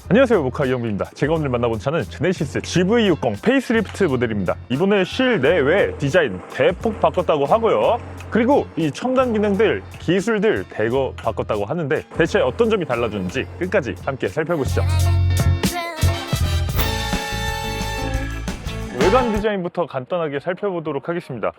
안녕하세요, 모카 이영빈입니다. 제가 오늘 만나본 차는 제네시스 GV60 페이스리프트 모델입니다. 이번에 실내외 디자인 대폭 바꿨다고 하고요. 그리고 이 첨단 기능들, 기술들 대거 바꿨다고 하는데 대체 어떤 점이 달라졌는지 끝까지 함께 살펴보시죠. 외관 디자인부터 간단하게 살펴보도록 하겠습니다.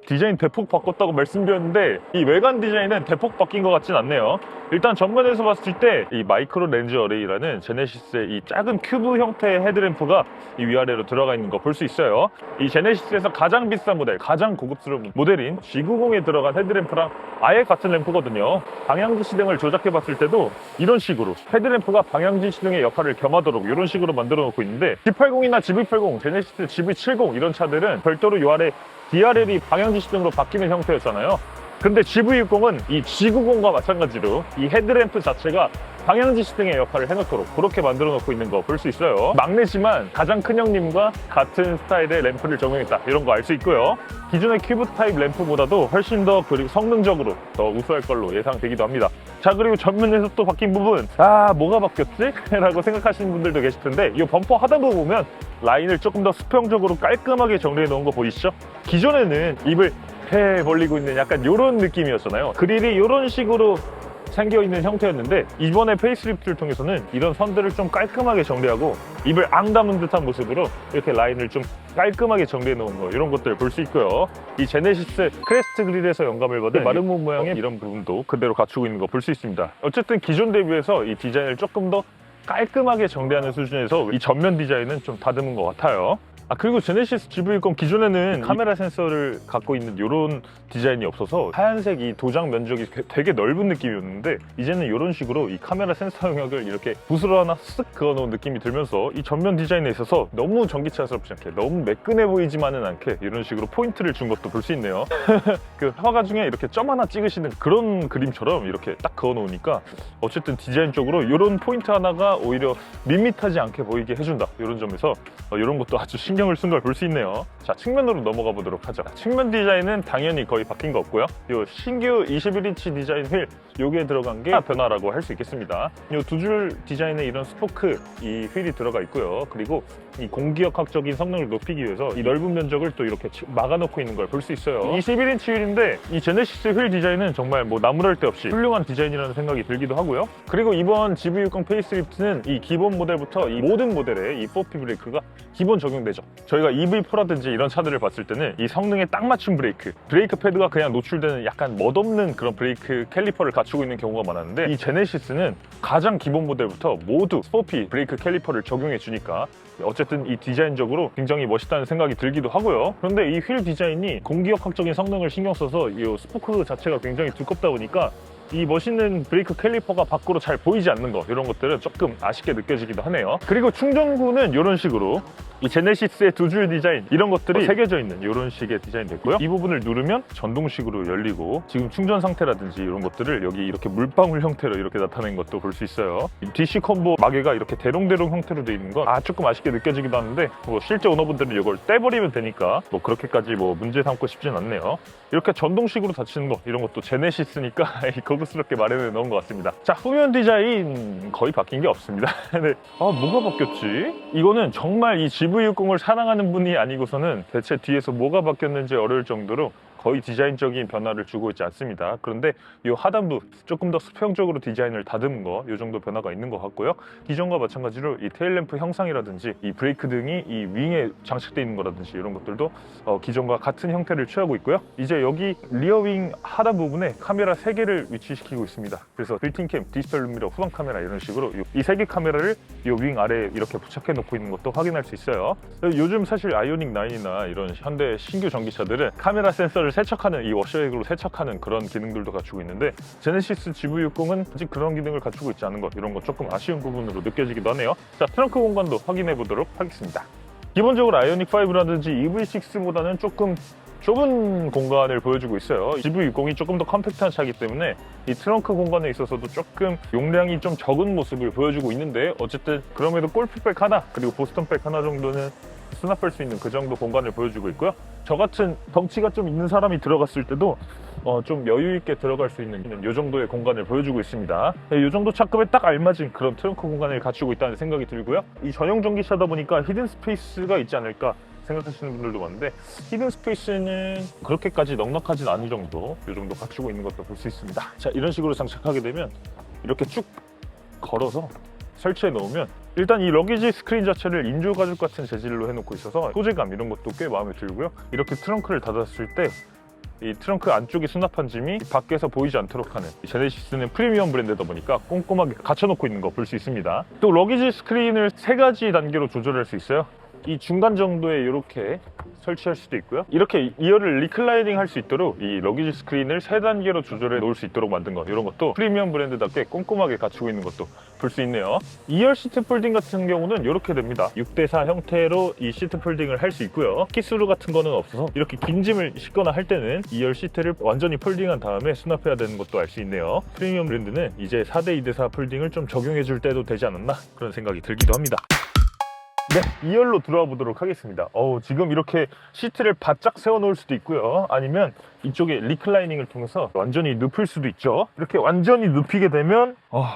디자인 대폭 바꿨다고 말씀드렸는데 이 외관 디자인은 대폭 바뀐 것 같진 않네요. 일단 정면에서 봤을 때 이 마이크로 렌즈 어레이라는 제네시스의 이 작은 큐브 형태의 헤드램프가 이 위아래로 들어가 있는 거 볼 수 있어요. 이 제네시스에서 가장 비싼 모델, 가장 고급스러운 모델인 G90에 들어간 헤드램프랑 아예 같은 램프거든요. 방향지 시등을 조작해 봤을 때도 이런 식으로 헤드램프가 방향지 시등의 역할을 겸하도록 이런 식으로 만들어 놓고 있는데 G80이나 GV80, 제네시스 GV70 이런 차들은 별도로 요 아래 DRL이 방향지 시등으로 바뀌는 형태였잖아요. 근데 GV60은 이 G90과 마찬가지로 이 헤드램프 자체가 방향지 시등의 역할을 해놓도록 그렇게 만들어 놓고 있는 거 볼 수 있어요. 막내지만 가장 큰 형님과 같은 스타일의 램프를 적용했다, 이런 거 알 수 있고요. 기존의 큐브 타입 램프보다도 훨씬 더 그리고 성능적으로 더 우수할 걸로 예상되기도 합니다. 자, 그리고 전면에서 또 바뀐 부분, 뭐가 바뀌었지? 라고 생각하시는 분들도 계실 텐데 이 범퍼 하단부 보면 라인을 조금 더 수평적으로 깔끔하게 정리해 놓은 거 보이시죠? 기존에는 입을 해 벌리고 있는 약간 이런 느낌이었잖아요. 그릴이 이런 식으로 생겨있는 형태였는데 이번에 페이스리프트를 통해서는 이런 선들을 좀 깔끔하게 정리하고 입을 앙 담은 듯한 모습으로 이렇게 라인을 좀 깔끔하게 정리해 놓은 거, 이런 것들 볼 수 있고요. 이 제네시스 크레스트 그릴에서 영감을 받은 마름모 모양의 이런 부분도 그대로 갖추고 있는 거 볼 수 있습니다. 어쨌든 기존 대비해서 이 디자인을 조금 더 깔끔하게 정리하는 수준에서 이 전면 디자인은 좀 다듬은 것 같아요. 그리고 제네시스 GV60 기존에는 카메라 센서를 갖고 있는 이런 디자인이 없어서 하얀색 이 도장 면적이 되게 넓은 느낌이었는데 이제는 이런 식으로 이 카메라 센서 영역을 이렇게 붓으로 하나 쓱 그어놓은 느낌이 들면서 이 전면 디자인에 있어서 너무 전기차스럽지 않게, 너무 매끈해 보이지만은 않게 이런 식으로 포인트를 준 것도 볼 수 있네요. 그 화가 중에 이렇게 점 하나 찍으시는 그런 그림처럼 이렇게 딱 그어놓으니까 어쨌든 디자인적으로 이런 포인트 하나가 오히려 밋밋하지 않게 보이게 해준다, 이런 점에서 이런 것도 아주 신경을 쓴 걸 볼 수 있네요. 자, 측면으로 넘어가 보도록 하죠. 측면 디자인은 당연히 거의 바뀐 거 없고요. 이 신규 21인치 디자인 휠, 요게 들어간 게 변화라고 할 수 있겠습니다. 이 두 줄 디자인에 이런 스포크 이 휠이 들어가 있고요. 그리고 이 공기역학적인 성능을 높이기 위해서 이 넓은 면적을 또 이렇게 막아놓고 있는 걸 볼 수 있어요. 21인치 휠인데 이 제네시스 휠 디자인은 정말 뭐 나무랄 데 없이 훌륭한 디자인이라는 생각이 들기도 하고요. 그리고 이번 GV60 페이스리프트는 이 기본 모델부터 이 모든 모델에 이 4P 브레이크가 기본 적용되죠. 저희가 EV4라든지 이런 차들을 봤을 때는 이 성능에 딱 맞춘 브레이크 패드가 그냥 노출되는 약간 멋없는 그런 브레이크 캘리퍼를 갖추고 있는 경우가 많았는데 이 제네시스는 가장 기본 모델부터 모두 4P 브레이크 캘리퍼를 적용해 주니까 어쨌든 이 디자인적으로 굉장히 멋있다는 생각이 들기도 하고요. 그런데 이 휠 디자인이 공기역학적인 성능을 신경 써서 이 스포크 자체가 굉장히 두껍다 보니까 이 멋있는 브레이크 캘리퍼가 밖으로 잘 보이지 않는 거, 이런 것들은 조금 아쉽게 느껴지기도 하네요. 그리고 충전구는 이런 식으로 이 제네시스의 두 줄 디자인, 이런 것들이 새겨져 있는 이런 식의 디자인 됐고요. 이 부분을 누르면 전동식으로 열리고 지금 충전 상태라든지 이런 것들을 여기 이렇게 물방울 형태로 이렇게 나타낸 것도 볼 수 있어요. 이 DC 콤보 마개가 이렇게 대롱대롱 형태로 되어 있는 건 조금 아쉽게 느껴지기도 하는데 뭐 실제 오너분들은 이걸 떼버리면 되니까 뭐 그렇게까지 뭐 문제 삼고 싶진 않네요. 이렇게 전동식으로 닫히는 거, 이런 것도 제네시스니까 고급스럽게 마련해 놓은 것 같습니다. 자, 후면 디자인 거의 바뀐 게 없습니다. 근데 뭐가 바뀌었지? 이거는 정말 이 GV60을 사랑하는 분이 아니고서는 대체 뒤에서 뭐가 바뀌었는지 어려울 정도로 거의 디자인적인 변화를 주고 있지 않습니다. 그런데 이 하단부 조금 더 수평적으로 디자인을 다듬은 거, 이 정도 변화가 있는 것 같고요. 기존과 마찬가지로 이 테일램프 형상이라든지 이 브레이크 등이 이 윙에 장착되어 있는 거라든지 이런 것들도 기존과 같은 형태를 취하고 있고요. 이제 여기 리어윙 하단 부분에 카메라 3개를 위치시키고 있습니다. 그래서 빌트인캠, 디지털 룸미러, 후방 카메라 이런 식으로 이 3개 카메라를 이 윙 아래에 이렇게 부착해 놓고 있는 것도 확인할 수 있어요. 요즘 사실 아이오닉 9이나 이런 현대 신규 전기차들은 카메라 센서를 세척하는, 이 워셔액으로 세척하는 그런 기능들도 갖추고 있는데 제네시스 GV60은 아직 그런 기능을 갖추고 있지 않은 것, 이런 거 조금 아쉬운 부분으로 느껴지기도 하네요. 자, 트렁크 공간도 확인해 보도록 하겠습니다. 기본적으로 아이오닉 5라든지 EV6보다는 조금 좁은 공간을 보여주고 있어요. GV60이 조금 더 컴팩트한 차이기 때문에 이 트렁크 공간에 있어서도 조금 용량이 좀 적은 모습을 보여주고 있는데 어쨌든 그럼에도 골프백 하나, 그리고 보스턴백 하나 정도는 수납할 수 있는 그 정도 공간을 보여주고 있고요. 저 같은 덩치가 좀 있는 사람이 들어갔을 때도 좀 여유 있게 들어갈 수 있는 이 정도의 공간을 보여주고 있습니다. 이 정도 차급에 딱 알맞은 그런 트렁크 공간을 갖추고 있다는 생각이 들고요. 이 전용 전기차다 보니까 히든 스페이스가 있지 않을까 생각하시는 분들도 많은데, 히든 스페이스는 그렇게까지 넉넉하진 않은 정도, 이 정도 갖추고 있는 것도 볼 수 있습니다. 자, 이런 식으로 장착하게 되면 이렇게 쭉 걸어서 설치해 놓으면, 일단 이 러기지 스크린 자체를 인조 가죽 같은 재질로 해놓고 있어서 소재감 이런 것도 꽤 마음에 들고요. 이렇게 트렁크를 닫았을 때 이 트렁크 안쪽에 수납한 짐이 밖에서 보이지 않도록 하는, 제네시스는 프리미엄 브랜드다 보니까 꼼꼼하게 갖춰놓고 있는 거 볼 수 있습니다. 또 러기지 스크린을 3가지 단계로 조절할 수 있어요. 이 중간 정도에 이렇게 설치할 수도 있고요. 이렇게 2열을 리클라이닝 할 수 있도록 이 러기지 스크린을 3단계로 조절해 놓을 수 있도록 만든 거, 이런 것도 프리미엄 브랜드답게 꼼꼼하게 갖추고 있는 것도 볼 수 있네요. 2열 시트 폴딩 같은 경우는 이렇게 됩니다. 6대4 형태로 이 시트 폴딩을 할 수 있고요. 키스루 같은 거는 없어서 이렇게 긴 짐을 싣거나 할 때는 2열 시트를 완전히 폴딩한 다음에 수납해야 되는 것도 알 수 있네요. 프리미엄 브랜드는 이제 4대 2대4 폴딩을 좀 적용해 줄 때도 되지 않았나, 그런 생각이 들기도 합니다. 네, 2열로 들어와 보도록 하겠습니다. 지금 이렇게 시트를 바짝 세워 놓을 수도 있고요. 아니면 이쪽에 리클라이닝을 통해서 완전히 눕힐 수도 있죠. 이렇게 완전히 눕히게 되면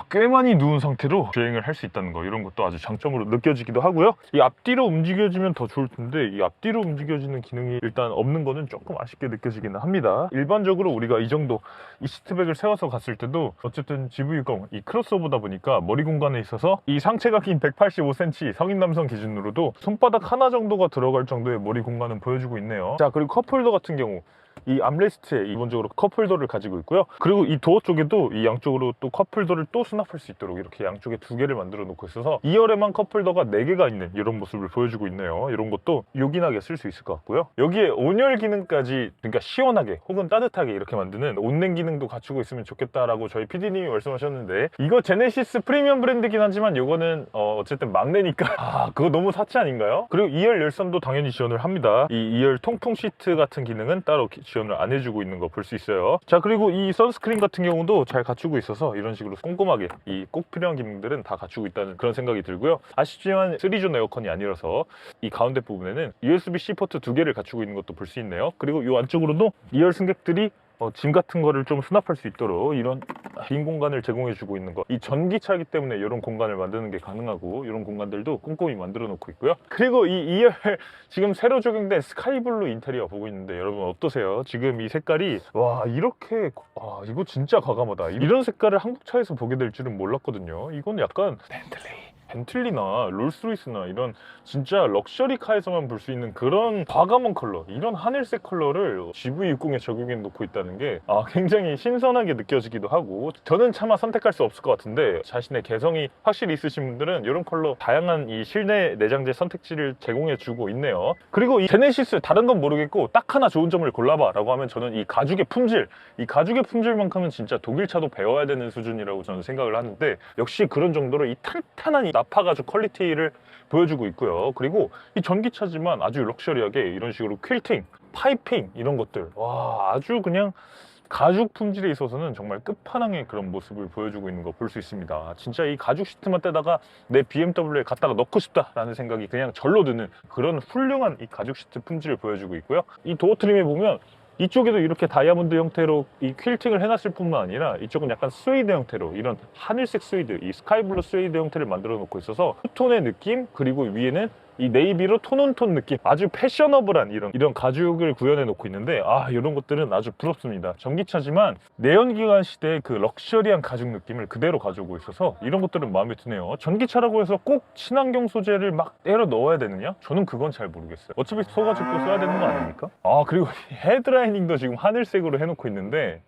꽤 많이 누운 상태로 주행을 할 수 있다는 거, 이런 것도 아주 장점으로 느껴지기도 하고요. 이 앞뒤로 움직여지면 더 좋을 텐데, 이 앞뒤로 움직여지는 기능이 일단 없는 거는 조금 아쉽게 느껴지기는 합니다. 일반적으로 우리가 이 정도 이 시트백을 세워서 갔을 때도 어쨌든 GV60 이 크로스오버다 보니까 머리 공간에 있어서 이 상체가 긴 185cm 성인 남성 기준으로도 손바닥 하나 정도가 들어갈 정도의 머리 공간은 보여주고 있네요. 자, 그리고 컵홀더 같은 경우 이 암레스트에 기본적으로 컵홀더를 가지고 있고요. 그리고 이 도어 쪽에도 이 양쪽으로 또 컵홀더를 또 수납할 수 있도록 이렇게 양쪽에 2개를 만들어 놓고 있어서 2열에만 컵홀더가 4개가 있는 이런 모습을 보여주고 있네요. 이런 것도 요긴하게 쓸 수 있을 것 같고요. 여기에 온열 기능까지, 그러니까 시원하게 혹은 따뜻하게 이렇게 만드는 온냉 기능도 갖추고 있으면 좋겠다라고 저희 PD님이 말씀하셨는데, 이거 제네시스 프리미엄 브랜드긴 하지만 이거는 어쨌든 막내니까 그거 너무 사치 아닌가요? 그리고 2열 열선도 당연히 지원을 합니다. 이 2열 통풍 시트 같은 기능은 따로 지원을 안 해주고 있는 거 볼 수 있어요. 자, 그리고 이 선스크린 같은 경우도 잘 갖추고 있어서 이런 식으로 꼼꼼하게 이 꼭 필요한 기능들은 다 갖추고 있다는 그런 생각이 들고요. 아쉽지만 3존 에어컨이 아니라서 이 가운데 부분에는 USB-C 포트 2개를 갖추고 있는 것도 볼 수 있네요. 그리고 이 안쪽으로도 2열 승객들이 짐 같은 거를 좀 수납할 수 있도록 이런 빈 공간을 제공해 주고 있는 거, 이 전기차이기 때문에 이런 공간을 만드는 게 가능하고, 이런 공간들도 꼼꼼히 만들어 놓고 있고요. 그리고 이 2열 지금 새로 적용된 스카이블루 인테리어 보고 있는데 여러분 어떠세요? 지금 이 색깔이 이렇게 이거 진짜 과감하다. 이런 색깔을 한국 차에서 보게 될 줄은 몰랐거든요. 이건 약간 벤틀리나 롤스로이스나 이런 진짜 럭셔리 카에서만 볼 수 있는 그런 과감한 컬러, 이런 하늘색 컬러를 GV60에 적용해 놓고 있다는 게 굉장히 신선하게 느껴지기도 하고, 저는 차마 선택할 수 없을 것 같은데 자신의 개성이 확실히 있으신 분들은 이런 컬러 다양한 이 실내 내장재 선택지를 제공해 주고 있네요. 그리고 이 제네시스 다른 건 모르겠고 딱 하나 좋은 점을 골라봐 라고 하면 저는 이 가죽의 품질, 이 가죽의 품질만큼은 진짜 독일차도 배워야 되는 수준이라고 저는 생각을 하는데, 역시 그런 정도로 이 탄탄한 이 나파 가죽 퀄리티를 보여주고 있고요. 그리고 이 전기차지만 아주 럭셔리하게 이런 식으로 퀼팅, 파이핑 이런 것들, 아주 그냥 가죽 품질에 있어서는 정말 끝판왕의 그런 모습을 보여주고 있는 거 볼 수 있습니다. 진짜 이 가죽 시트만 떼다가 내 BMW에 갖다가 넣고 싶다라는 생각이 그냥 절로 드는 그런 훌륭한 이 가죽 시트 품질을 보여주고 있고요. 이 도어 트림에 보면 이쪽에도 이렇게 다이아몬드 형태로 이 퀼팅을 해놨을 뿐만 아니라 이쪽은 약간 스웨이드 형태로 이런 하늘색 스웨이드, 이 스카이블루 스웨이드 형태를 만들어 놓고 있어서 투톤의 느낌, 그리고 위에는 이 네이비로 톤온톤 느낌, 아주 패셔너블한 이런 가죽을 구현해 놓고 있는데 이런 것들은 아주 부럽습니다. 전기차지만 내연기관 시대의 그 럭셔리한 가죽 느낌을 그대로 가져오고 있어서 이런 것들은 마음에 드네요. 전기차라고 해서 꼭 친환경 소재를 막 때려 넣어야 되느냐? 저는 그건 잘 모르겠어요. 어차피 소가죽도 써야 되는 거 아닙니까? 그리고 헤드라이닝도 지금 하늘색으로 해놓고 있는데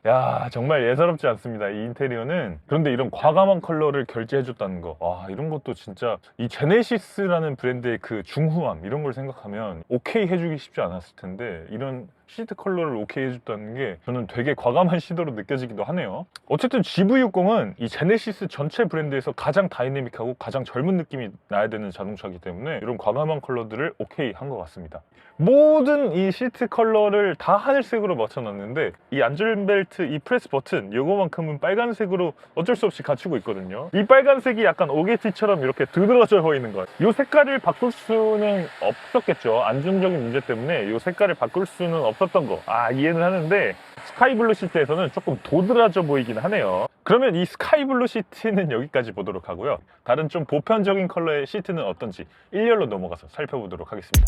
정말 예사롭지 않습니다, 이 인테리어는. 그런데 이런 과감한 컬러를 결제해줬다는 거, 이런 것도 진짜 이 제네시스라는 브랜드의 그 중후함, 이런 걸 생각하면 오케이 해주기 쉽지 않았을 텐데, 이런 시트 컬러를 오케이 해줬다는 게 저는 되게 과감한 시도로 느껴지기도 하네요. 어쨌든 GV60은 이 제네시스 전체 브랜드에서 가장 다이내믹하고 가장 젊은 느낌이 나야 되는 자동차이기 때문에 이런 과감한 컬러들을 오케이 한 것 같습니다. 모든 이 시트 컬러를 다 하늘색으로 맞춰놨는데 이 안전벨트, 이 프레스 버튼, 요거만큼은 빨간색으로 어쩔 수 없이 갖추고 있거든요. 이 빨간색이 약간 오게티처럼 이렇게 드드러져 보이는 거예요. 이 색깔을 바꿀 수는 없었겠죠. 안전적인 문제 때문에 이 색깔을 바꿀 수는 없었던 거 이해는 하는데, 스카이블루 시트에서는 조금 도드라져 보이긴 하네요. 그러면 이 스카이블루 시트는 여기까지 보도록 하고요. 다른 좀 보편적인 컬러의 시트는 어떤지 일렬로 넘어가서 살펴보도록 하겠습니다.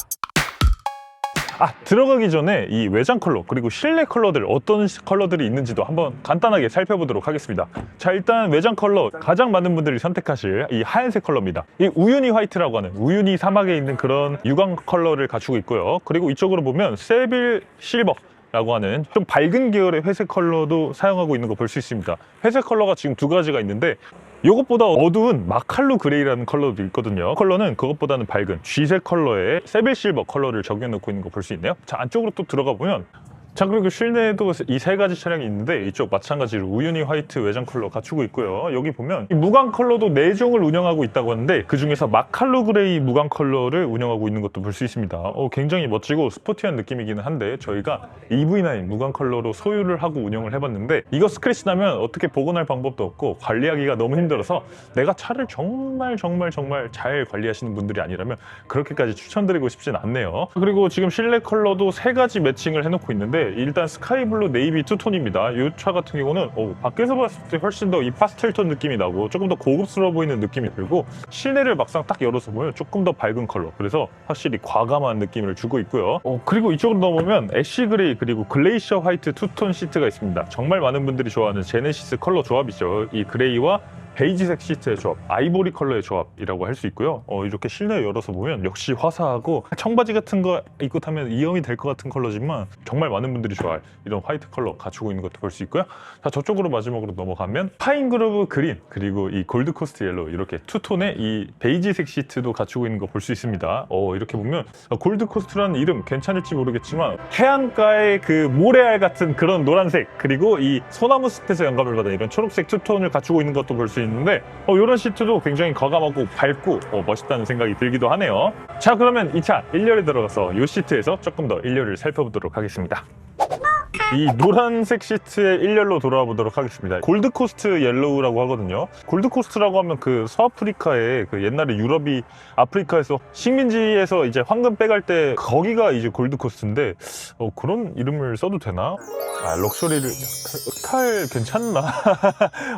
들어가기 전에 이 외장 컬러 그리고 실내 컬러들 어떤 컬러들이 있는지도 한번 간단하게 살펴보도록 하겠습니다. 자, 일단 외장 컬러 가장 많은 분들이 선택하실 이 하얀색 컬러입니다. 이 우유니 화이트라고 하는 우유니 사막에 있는 그런 유광 컬러를 갖추고 있고요. 그리고 이쪽으로 보면 세빌 실버 라고 하는 좀 밝은 계열의 회색 컬러도 사용하고 있는 거 볼 수 있습니다. 회색 컬러가 지금 두 가지가 있는데 이것보다 어두운 마칼루 그레이라는 컬러도 있거든요. 컬러는 그것보다는 밝은 쥐색 컬러의 세빌 실버 컬러를 적용해 놓고 있는 거 볼 수 있네요. 자, 안쪽으로 또 들어가 보면, 자, 그리고 실내에도 이 세 가지 차량이 있는데 이쪽 마찬가지로 우유니 화이트 외장 컬러 갖추고 있고요. 여기 보면 이 무광 컬러도 4종을 운영하고 있다고 하는데 그 중에서 마칼루 그레이 무광 컬러를 운영하고 있는 것도 볼 수 있습니다. 굉장히 멋지고 스포티한 느낌이기는 한데 저희가 EV9 무광 컬러로 소유를 하고 운영을 해봤는데 이거 스크래치 나면 어떻게 복원할 방법도 없고 관리하기가 너무 힘들어서 내가 차를 정말 잘 관리하시는 분들이 아니라면 그렇게까지 추천드리고 싶진 않네요. 그리고 지금 실내 컬러도 3가지 매칭을 해놓고 있는데 일단 스카이블루 네이비 투톤입니다. 이 차 같은 경우는 밖에서 봤을 때 훨씬 더 이 파스텔톤 느낌이 나고 조금 더 고급스러워 보이는 느낌이 들고 실내를 막상 딱 열어서 보면 조금 더 밝은 컬러, 그래서 확실히 과감한 느낌을 주고 있고요. 그리고 이쪽으로 넘어오면 애쉬 그레이 그리고 글레이셔 화이트 투톤 시트가 있습니다. 정말 많은 분들이 좋아하는 제네시스 컬러 조합이죠. 이 그레이와 베이지색 시트의 조합, 아이보리 컬러의 조합이라고 할 수 있고요. 이렇게 실내 열어서 보면 역시 화사하고 청바지 같은 거 입고 타면 이형이 될 것 같은 컬러지만 정말 많은 분들이 좋아할 이런 화이트 컬러 갖추고 있는 것도 볼 수 있고요. 자, 저쪽으로 마지막으로 넘어가면 파인그루브 그린 그리고 이 골드코스트 옐로우 이렇게 투톤의 이 베이지색 시트도 갖추고 있는 거 볼 수 있습니다. 이렇게 보면 골드코스트라는 이름 괜찮을지 모르겠지만 해안가의 그 모래알 같은 그런 노란색 그리고 이 소나무 숲에서 영감을 받은 이런 초록색 투톤을 갖추고 있는 것도 볼 수 있는데 이런 시트도 굉장히 과감하고 밝고 멋있다는 생각이 들기도 하네요. 자, 그러면 이 차 1열에 들어가서 이 시트에서 조금 더 1열을 살펴보도록 하겠습니다. 이 노란색 시트의 1열로 돌아와 보도록 하겠습니다. 골드코스트 옐로우라고 하거든요. 골드코스트라고 하면 그 서아프리카에 그 옛날에 유럽이 아프리카에서 식민지에서 이제 황금 빼갈 때 거기가 이제 골드코스트인데 그런 이름을 써도 되나? 럭셔리를 흑탈 괜찮나?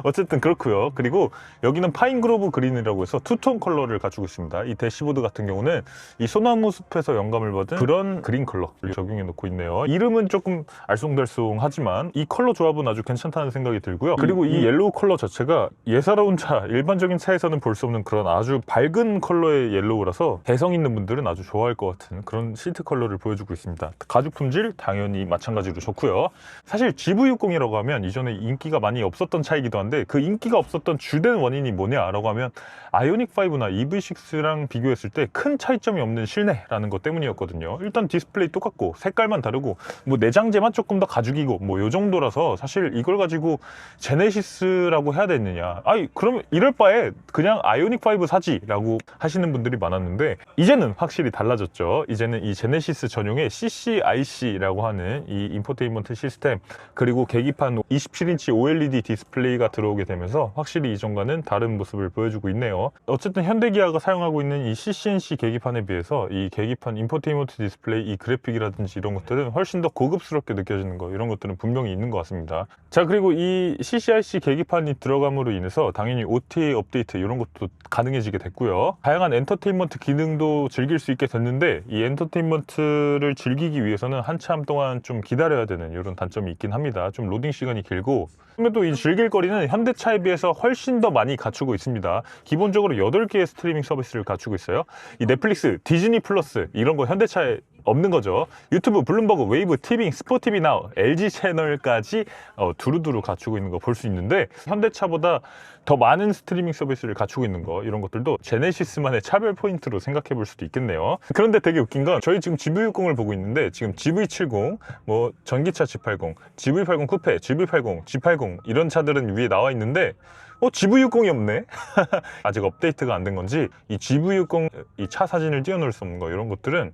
어쨌든 그렇고요. 그리고 여기는 파인그로브 그린이라고 해서 투톤 컬러를 갖추고 있습니다. 이 대시보드 같은 경우는 이 소나무 숲에서 영감을 받은 그런 그린 컬러를 적용해 놓고 있네요. 이름은 조금 알쏭달쏭하지만 이 컬러 조합은 아주 괜찮다는 생각이 들고요. 그리고 이 옐로우 컬러 자체가 예사로운 차, 일반적인 차에서는 볼 수 없는 그런 아주 밝은 컬러의 옐로우라서 개성 있는 분들은 아주 좋아할 것 같은 그런 시트 컬러를 보여주고 있습니다. 가죽 품질 당연히 마찬가지로 좋고요. 사실 GV60이라고 하면 이전에 인기가 많이 없었던 차이기도 한데 그 인기가 없었던 주된 원인이 뭐냐라고 하면 아이오닉5나 EV6랑 비교했을 때 큰 차이점이 없는 실내라는 것 때문이었거든요. 일단 디스플레이 똑같고 색깔만 다르고 뭐 내장재만 조금 더 가죽이고 뭐 요 정도라서 사실 이걸 가지고 제네시스라고 해야 되느냐, 그러면 이럴 바에 그냥 아이오닉5 사지 라고 하시는 분들이 많았는데 이제는 확실히 달라졌죠. 이제는 이 제네시스 전용의 CCIC라고 하는 이 인포테인먼트 시스템 그리고 계기판 27인치 OLED 디스플레이가 들어오게 되면서 확실히 이전과는 다른 모습을 보여주고 있네요. 어쨌든 현대기아가 사용하고 있는 이 CCNC 계기판에 비해서 이 계기판 인포테인먼트 디스플레이 이 그래픽이라든지 이런 것들은 훨씬 더 고급스럽게 느껴지는 거, 이런 것들은 분명히 있는 것 같습니다. 자, 그리고 이 CCIC 계기판이 들어감으로 인해서 당연히 OTA 업데이트 이런 것도 가능해지게 됐고요. 다양한 엔터테인먼트 기능도 즐길 수 있게 됐는데 이 엔터테인먼트를 즐기기 위해서는 한참 동안 좀 기다려야 되는 이런 단점이 있긴 합니다. 좀 로딩 시간이 길고, 그럼에도 이 즐길 거리는 현대차에 비해서 훨씬 더 많이 갖추고 있습니다. 기본적으로 8개의 스트리밍 서비스를 갖추고 있어요. 이 넷플릭스, 디즈니 플러스 이런 거 현대차에 없는 거죠. 유튜브, 블룸버그, 웨이브, 티빙, 스포티비 나우, LG 채널까지 두루두루 갖추고 있는 거 볼 수 있는데 현대차보다 더 많은 스트리밍 서비스를 갖추고 있는 거, 이런 것들도 제네시스만의 차별 포인트로 생각해 볼 수도 있겠네요. 그런데 되게 웃긴 건 저희 지금 GV60을 보고 있는데 지금 GV70, 뭐 전기차 G80, GV80 쿠페, GV80, G80 이런 차들은 위에 나와 있는데 GV60이 없네. 아직 업데이트가 안 된 건지 이 GV60 이 차 사진을 띄워놓을 수 없는 거, 이런 것들은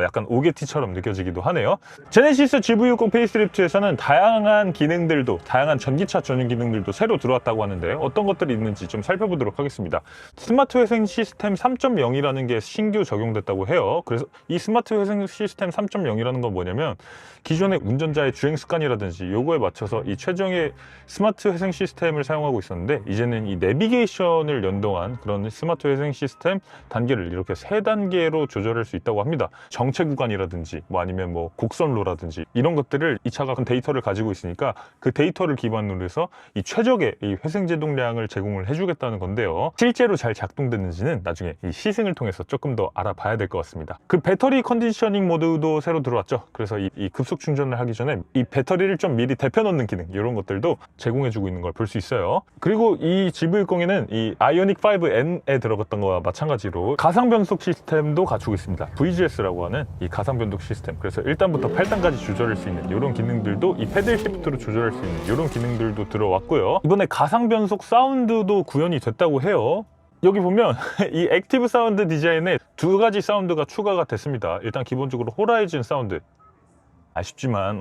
약간 오게티처럼 느껴지기도 하네요. 제네시스 GV60 페이스리프트에서는 다양한 기능들도, 다양한 전기차 전용 기능들도 새로 들어왔다고 하는데 어떤 것들이 있는지 좀 살펴보도록 하겠습니다. 스마트 회생 시스템 3.0이라는 게 신규 적용됐다고 해요. 그래서 이 스마트 회생 시스템 3.0이라는 건 뭐냐면 기존의 운전자의 주행 습관이라든지 요거에 맞춰서 이 최종의 스마트 회생 시스템을 사용하고 있었는데, 이제는 이 내비게이션을 연동한 그런 스마트 회생 시스템 단계를 이렇게 3단계로 조절할 수 있다고 합니다. 정체 구간이라든지 뭐 아니면 뭐 곡선로라든지 이런 것들을 이 차가 데이터를 가지고 있으니까 그 데이터를 기반으로 해서 이 최적의 이 회생 제동량을 제공을 해주겠다는 건데요. 실제로 잘 작동되는지는 나중에 이 시승을 통해서 조금 더 알아봐야 될 것 같습니다. 그 배터리 컨디셔닝 모드도 새로 들어왔죠. 그래서 이 급속 충전을 하기 전에 이 배터리를 좀 미리 데펴놓는 기능, 이런 것들도 제공해주고 있는 걸 볼 수 있어요. 그리고 이 GV60에는 이 아이오닉 5N에 들어갔던 거와 마찬가지로 가상 변속 시스템도 갖추고 있습니다. VGS라고 하는 이 가상 변속 시스템. 그래서 1단부터 8단까지 조절할 수 있는 이런 기능들도, 이 패들 시프트로 조절할 수 있는 이런 기능들도 들어왔고요. 이번에 가상 변속 사운드도 구현이 됐다고 해요. 여기 보면 이 액티브 사운드 디자인에 2가지 사운드가 추가가 됐습니다. 일단 기본적으로 호라이즌 사운드, 아쉽지만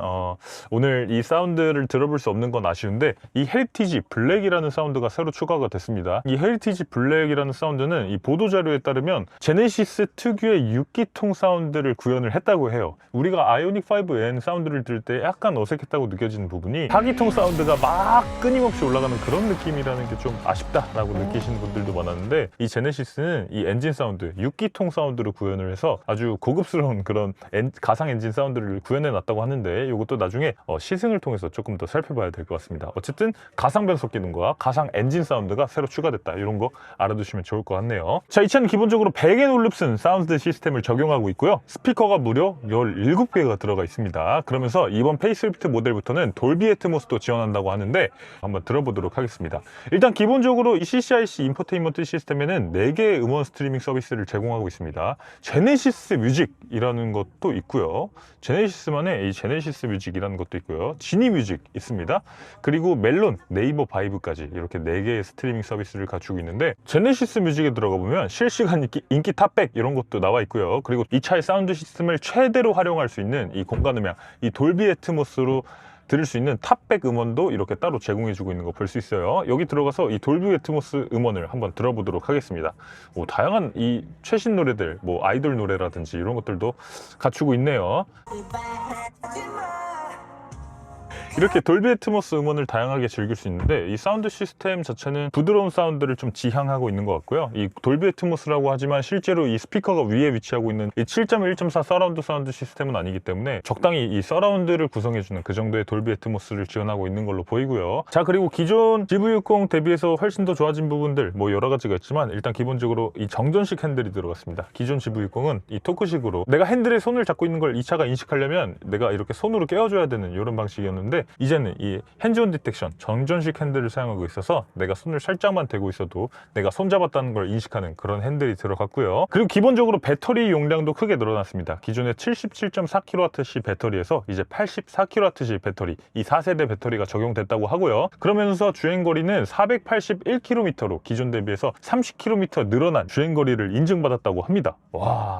오늘 이 사운드를 들어볼 수 없는 건 아쉬운데, 이 헤리티지 블랙이라는 사운드가 새로 추가가 됐습니다. 이 헤리티지 블랙이라는 사운드는 이 보도자료에 따르면 제네시스 특유의 6기통 사운드를 구현을 했다고 해요. 우리가 아이오닉 5N 사운드를 들을 때 약간 어색했다고 느껴지는 부분이 4기통 사운드가 막 끊임없이 올라가는 그런 느낌이라는 게 좀 아쉽다라고 느끼시는 분들도 많았는데, 이 제네시스는 이 엔진 사운드 6기통 사운드로 구현을 해서 아주 고급스러운 그런 가상 엔진 사운드를 구현해 놨다고 하는데, 이것도 나중에 시승을 통해서 조금 더 살펴봐야 될 것 같습니다. 어쨌든 가상 변속 기능과 가상 엔진 사운드가 새로 추가됐다, 이런 거 알아두시면 좋을 것 같네요. 자, 이 차는 기본적으로 백앤올룹슨 사운드 시스템을 적용하고 있고요. 스피커가 무려 17개가 들어가 있습니다. 그러면서 이번 페이스리프트 모델부터는 돌비 애트모스도 지원한다고 하는데 한번 들어보도록 하겠습니다. 일단 기본적으로 이 CCIC 인포테인먼트 시스템에는 4개의 음원 스트리밍 서비스를 제공하고 있습니다. 제네시스 뮤직이라는 것도 있고요. 제네시스만의 이 제네시스 뮤직이라는 것도 있고요. 지니 뮤직 있습니다. 그리고 멜론, 네이버 바이브까지 이렇게 4개의 스트리밍 서비스를 갖추고 있는데, 제네시스 뮤직에 들어가 보면 실시간 인기 탑100 이런 것도 나와 있고요. 그리고 이 차의 사운드 시스템을 최대로 활용할 수 있는 이 공간 음향, 이 돌비 애트모스로 들을 수 있는 탑100 음원도 이렇게 따로 제공해주고 있는 거 볼 수 있어요. 여기 들어가서 이 돌비 애트모스 음원을 한번 들어보도록 하겠습니다. 다양한 이 최신 노래들, 뭐 아이돌 노래라든지 이런 것들도 갖추고 있네요. 이렇게 돌비 애트모스 음원을 다양하게 즐길 수 있는데, 이 사운드 시스템 자체는 부드러운 사운드를 좀 지향하고 있는 것 같고요. 이 돌비 애트모스라고 하지만 실제로 이 스피커가 위에 위치하고 있는 이 7.1.4 서라운드 사운드 시스템은 아니기 때문에 적당히 이 서라운드를 구성해주는 그 정도의 돌비 애트모스를 지원하고 있는 걸로 보이고요. 자, 그리고 기존 GV60 대비해서 훨씬 더 좋아진 부분들 뭐 여러 가지가 있지만, 일단 기본적으로 이 정전식 핸들이 들어갔습니다. 기존 GV60은 이 토크식으로 내가 핸들에 손을 잡고 있는 걸 이 차가 인식하려면 내가 이렇게 손으로 깨워줘야 되는 이런 방식이었는데, 이제는 이 핸즈온 디텍션 정전식 핸들을 사용하고 있어서 내가 손을 살짝만 대고 있어도 내가 손 잡았다는 걸 인식하는 그런 핸들이 들어갔고요. 그리고 기본적으로 배터리 용량도 크게 늘어났습니다. 기존의 77.4kWh 배터리에서 이제 84kWh 배터리, 이 4세대 배터리가 적용됐다고 하고요. 그러면서 주행거리는 481km로 기존 대비해서 30km 늘어난 주행거리를 인증받았다고 합니다. 와,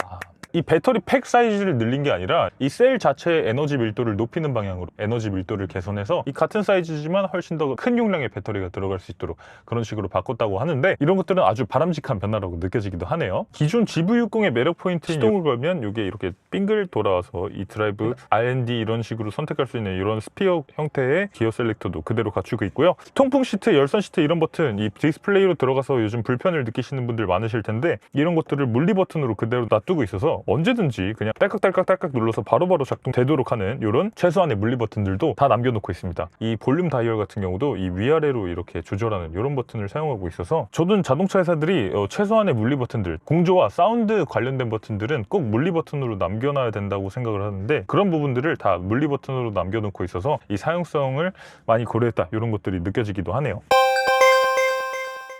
이 배터리 팩 사이즈를 늘린 게 아니라 이 셀 자체의 에너지 밀도를 높이는 방향으로 에너지 밀도를 개선해서 이 같은 사이즈지만 훨씬 더 큰 용량의 배터리가 들어갈 수 있도록 그런 식으로 바꿨다고 하는데, 이런 것들은 아주 바람직한 변화라고 느껴지기도 하네요. 기존 GV60의 매력 포인트인 시동을 걸면 이게 이렇게 빙글 돌아와서 이 드라이브, R&D 이런 식으로 선택할 수 있는 이런 스피어 형태의 기어 셀렉터도 그대로 갖추고 있고요. 통풍 시트, 열선 시트 이런 버튼, 이 디스플레이로 들어가서 요즘 불편을 느끼시는 분들 많으실 텐데, 이런 것들을 물리 버튼으로 그대로 놔두고 있어서 언제든지 그냥 딸깍딸깍 눌러서 바로바로 작동되도록 하는 이런 최소한의 물리 버튼들도 다 남겨놓고 있습니다. 이 볼륨 다이얼 같은 경우도 이 위아래로 이렇게 조절하는 이런 버튼을 사용하고 있어서, 저는 자동차 회사들이 최소한의 물리 버튼들, 공조와 사운드 관련된 버튼들은 꼭 물리 버튼으로 남겨놔야 된다고 생각을 하는데, 그런 부분들을 다 물리 버튼으로 남겨놓고 있어서 이 사용성을 많이 고려했다, 이런 것들이 느껴지기도 하네요.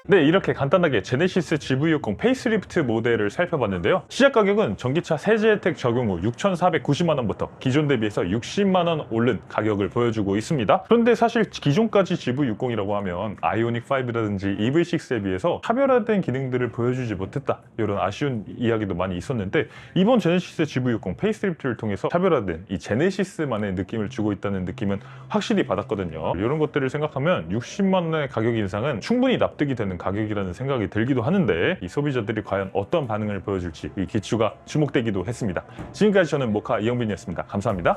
네, 이렇게 간단하게 제네시스 GV60 페이스리프트 모델을 살펴봤는데요. 시작 가격은 전기차 세제 혜택 적용 후 6,490만 원부터 기존 대비해서 60만 원 오른 가격을 보여주고 있습니다. 그런데 사실 기존까지 GV60이라고 하면 아이오닉5라든지 EV6에 비해서 차별화된 기능들을 보여주지 못했다, 이런 아쉬운 이야기도 많이 있었는데, 이번 제네시스 GV60 페이스리프트를 통해서 차별화된 이 제네시스만의 느낌을 주고 있다는 느낌은 확실히 받았거든요. 이런 것들을 생각하면 60만 원의 가격 인상은 충분히 납득이 되는 가격이라는 생각이 들기도 하는데, 이 소비자들이 과연 어떤 반응을 보여줄지 이 기추가 주목되기도 했습니다. 지금까지 저는 모카 이영빈이었습니다. 감사합니다.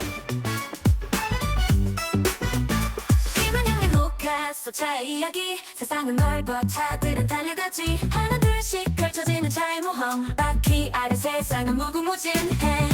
차의 이야기, 세상은 넓어 차들은 달려가지, 하나 둘씩 펼쳐지는 차의 모험, 바퀴 아래 세상은 무궁무진해.